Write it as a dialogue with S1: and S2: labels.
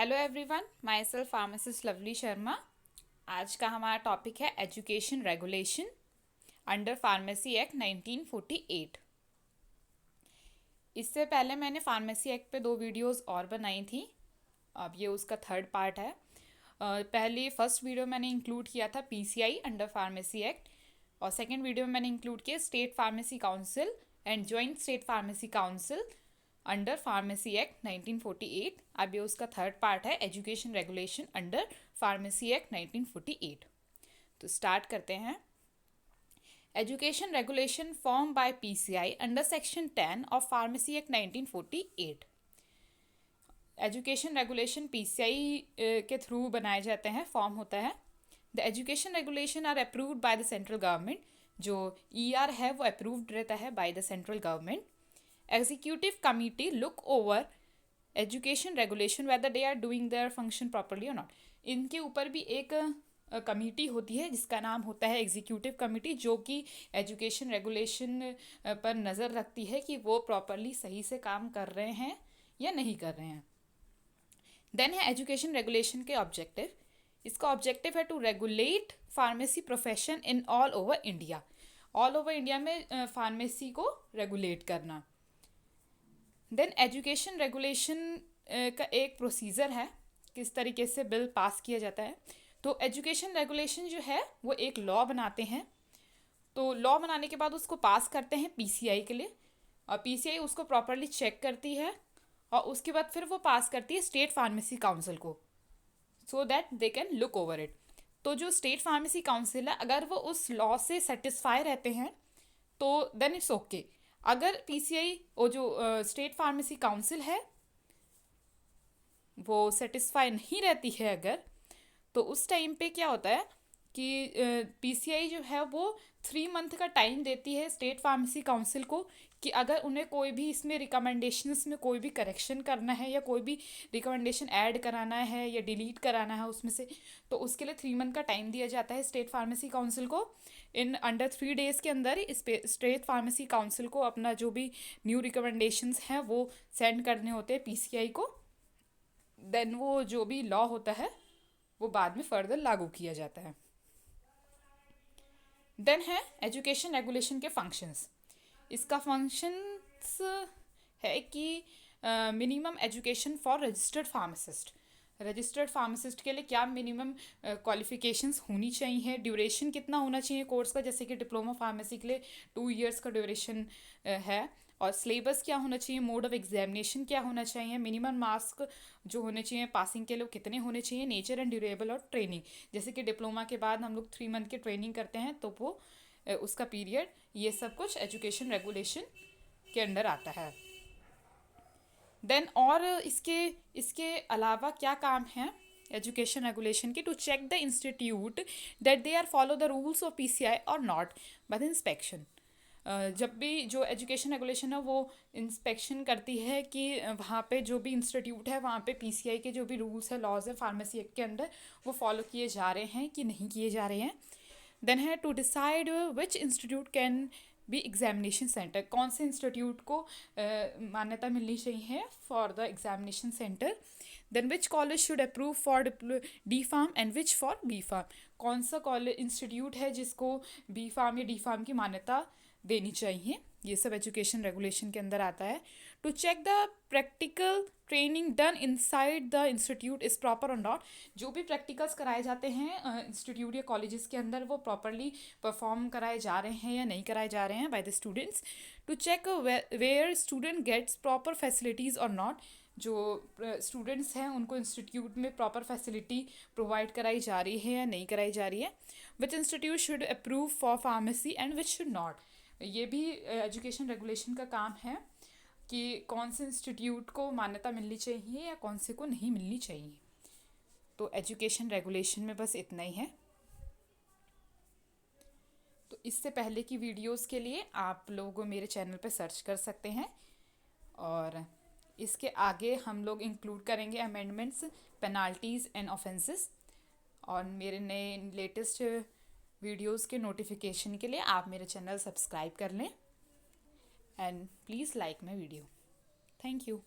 S1: Hello everyone, my self pharmacist lovely Sharma. आज का हमारा टॉपिक है education regulation under pharmacy act 1948। इससे पहले मैंने फार्मेसी एक्ट पे 2 वीडियोस और बनाई थी। अब ये उसका थर्ड पार्ट है। पहले फर्स्ट वीडियो मैंने इंक्लूड किया था पीसीआई अंडर फार्मेसी एक्ट, और सेकेंड वीडियो में मैंने इंक्लूड किया state pharmacy council and joint state pharmacy council under pharmacy act 1948। अब ये उसका थर्ड पार्ट है education regulation under pharmacy act 1948। तो स्टार्ट करते हैं। Education regulation form by PCI under section 10 of pharmacy act 1948। Education regulation PCI के through बनाए जाते हैं, फॉर्म होता है। The education regulation are approved by the central government. जो ईआर है वो अप्रूव्ड रहता है by the central government. Executive committee look over education regulation whether they are doing their function properly or not। इनके ऊपर भी एक कमेटी होती है जिसका नाम होता है एग्जीक्यूटिव कमेटी, जो कि एजुकेशन रेगुलेशन पर नज़र रखती है कि वो प्रॉपरली सही से काम कर रहे हैं या नहीं कर रहे हैं। देन है एजुकेशन रेगुलेशन के ऑब्जेक्टिव। इसका ऑब्जेक्टिव है to regulate pharmacy profession in all over India. All over India में फार्मेसी को रेगुलेट करना। देन एजुकेशन रेगुलेशन का एक प्रोसीजर है, किस तरीके से बिल पास किया जाता है। तो एजुकेशन रेगुलेशन जो है वो एक लॉ बनाते हैं। तो लॉ बनाने के बाद उसको पास करते हैं पीसीआई के लिए, और पीसीआई उसको प्रॉपरली चेक करती है, और उसके बाद फिर वो पास करती है स्टेट फार्मेसी काउंसिल को, so that they can look over it. तो जो स्टेट फार्मेसी काउंसिल है, अगर वो उस लॉ से सेटिस्फाई रहते हैं तो देन इट्स ओके। अगर पीसीआई वो जो स्टेट फार्मेसी काउंसिल है वो सेटिस्फाई नहीं रहती है अगर, तो उस टाइम पे क्या होता है कि पीसीआई जो है वो 3 मंथ का टाइम देती है स्टेट फार्मेसी काउंसिल को, कि अगर उन्हें कोई भी इसमें रिकमेंडेशंस में कोई भी करेक्शन करना है या कोई भी रिकमेंडेशन ऐड कराना है या डिलीट कराना है उसमें से, तो उसके लिए 3 मंथ का टाइम दिया जाता है स्टेट फार्मेसी काउंसिल को। इन अंडर 3 डेज़ के अंदर इस स्टेट फार्मेसी काउंसिल को अपना जो भी न्यू रिकमेंडेशंस हैं वो सेंड करने होते हैं पीसीआई को। देन वो जो भी लॉ होता है वो बाद में फर्दर लागू किया जाता है। देन है एजुकेशन रेगुलेशन के फंक्शंस। इसका फंक्शंस है कि minimum education for registered pharmacist. Registered pharmacist के लिए क्या मिनिमम क्वालिफिकेशंस होनी चाहिए, ड्यूरेशन कितना होना चाहिए कोर्स का, जैसे कि डिप्लोमा फार्मेसी के लिए 2 ईयर्स का ड्यूरेशन है, और सिलेबस क्या होना चाहिए, मोड ऑफ एग्जामिनेशन क्या होना चाहिए, मिनिमम मार्क्स जो होने चाहिए पासिंग के लिए कितने होने चाहिए, नेचर एंड ड्यूरेबल और ट्रेनिंग। जैसे कि डिप्लोमा के बाद हम लोग 3 मंथ की ट्रेनिंग करते हैं तो वो उसका पीरियड, ये सब कुछ एजुकेशन रेगुलेशन के अंडर आता है। देन और इसके इसके अलावा क्या काम है एजुकेशन रेगुलेशन की, to check the institute that they are follow the rules of PCI और नॉट बाय द इंस्पेक्शन। जब भी जो एजुकेशन रेगुलेशन है वो इंस्पेक्शन करती है कि वहाँ पे जो भी इंस्टीट्यूट है वहाँ पे पीसीआई के जो भी रूल्स है लॉज है फार्मेसी एक्ट के अंडर वो फॉलो किए जा रहे हैं कि नहीं किए जा रहे हैं। देन है to decide which institute can be examination centre. कौन से इंस्टीट्यूट को मान्यता मिलनी चाहिए for the examination centre. Then which college should approve for D pharm and which for B pharm. कौन सा कॉलेज इंस्टीट्यूट है जिसको बी फार्म या डी फार्म की मान्यता देनी चाहिए, ये सब एजुकेशन रेगुलेशन के अंदर आता है। To check the practical training done inside the institute is proper और नॉट। जो भी प्रैक्टिकल्स कराए जाते हैं इंस्टीट्यूट या कॉलेजेस के अंदर वो प्रॉपरली परफॉर्म कराए जा रहे हैं या नहीं कराए जा रहे हैं by the students. To check where student gets proper facilities और नॉट। जो स्टूडेंट्स हैं उनको इंस्टीट्यूट में प्रॉपर फैसिलिटी प्रोवाइड कराई जा रही है या नहीं कराई जा रही है। Which institute should approve for pharmacy and which should not. ये भी एजुकेशन रेगुलेशन का काम है कि कौन से इंस्टीट्यूट को मान्यता मिलनी चाहिए या कौन से को नहीं मिलनी चाहिए। तो एजुकेशन रेगुलेशन में बस इतना ही है। तो इससे पहले की वीडियोस के लिए आप लोग मेरे चैनल पे सर्च कर सकते हैं, और इसके आगे हम लोग इंक्लूड करेंगे अमेंडमेंट्स, पेनाल्टीज़ एंड ऑफेंसेस। और मेरे नए लेटेस्ट वीडियोस के नोटिफिकेशन के लिए आप मेरे चैनल सब्सक्राइब कर लें, and please like my video. Thank you.